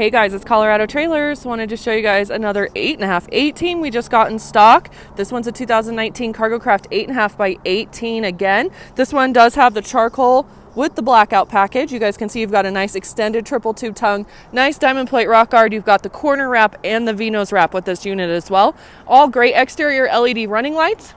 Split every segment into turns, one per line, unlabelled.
Hey guys, it's Colorado Trailers. Wanted to show you guys another 8.5 18 we just got in stock. This one's a 2019 Cargo Craft 8.5 by 18 again. This one does have the charcoal with the blackout package. You guys can see you've got a nice extended triple tube tongue, nice diamond plate rock guard. You've got the corner wrap and the V-nose wrap with this unit as well. All great exterior LED running lights.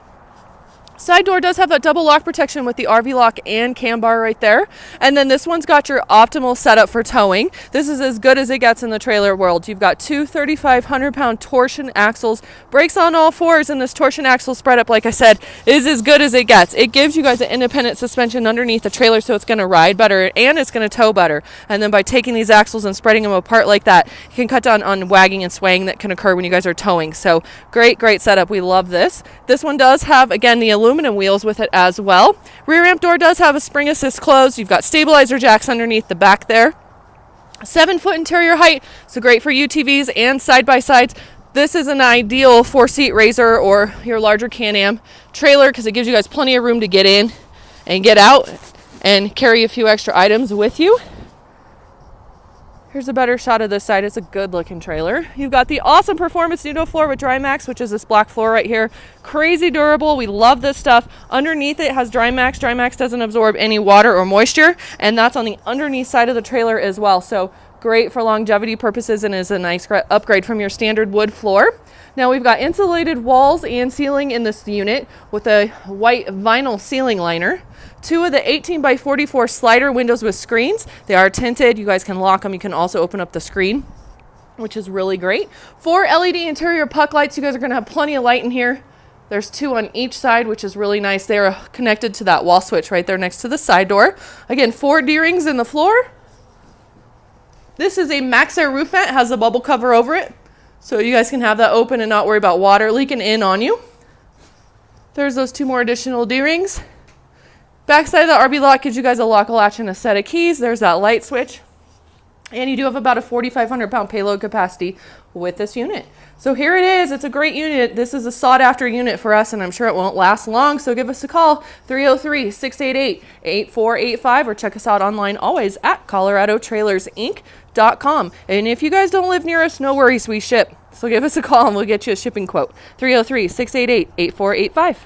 Side door does have that double lock protection with the RV lock and cam bar right there. And then this one's got your optimal setup for towing. This is as good as it gets in the trailer world. You've got two 3,500-pound torsion axles, brakes on all fours, and this torsion axle spread up, like I said, is as good as it gets. It gives you guys an independent suspension underneath the trailer, so it's going to ride better and it's going to tow better. And then by taking these axles and spreading them apart like that, you can cut down on wagging and swaying that can occur when you guys are towing. So great setup. We love this. This one does have, again, the aluminum wheels with it as well. Rear ramp door does have a spring assist close. You've got stabilizer jacks underneath the back there. 7-foot interior height, so great for UTVs and side-by-sides. This is an ideal 4-seat RZR or your larger Can-Am trailer because it gives you guys plenty of room to get in and get out and carry a few extra items with you. Here's a better shot of this side. It's a good looking trailer. You've got the awesome performance Nudo floor with Maxx, which is this black floor right here. Crazy durable. We love this stuff. Underneath it has Maxx. Maxx doesn't absorb any water or moisture, and that's on the underneath side of the trailer as well. So great for longevity purposes and is a nice upgrade from your standard wood floor. Now we've got insulated walls and ceiling in this unit with a white vinyl ceiling liner. 2 of the 18 by 44 slider windows with screens. They are tinted. You guys can lock them. You can also open up the screen, which is really great. 4 LED interior puck lights. You guys are going to have plenty of light in here. There's 2 on each side, which is really nice. They're connected to that wall switch right there next to the side door. Again, 4 D-rings in the floor. This is a Maxx Air roof vent. It has a bubble cover over it, so you guys can have that open and not worry about water leaking in on you. There's those 2 more additional D-rings. Backside of the RV lock gives you guys a lock, a latch, and a set of keys. There's that light switch. And you do have about a 4,500-pound payload capacity with this unit. So here it is. It's a great unit. This is a sought-after unit for us, and I'm sure it won't last long. So give us a call, 303-688-8485, or check us out online always at coloradotrailersinc.com. And if you guys don't live near us, no worries. We ship. So give us a call, and we'll get you a shipping quote, 303-688-8485.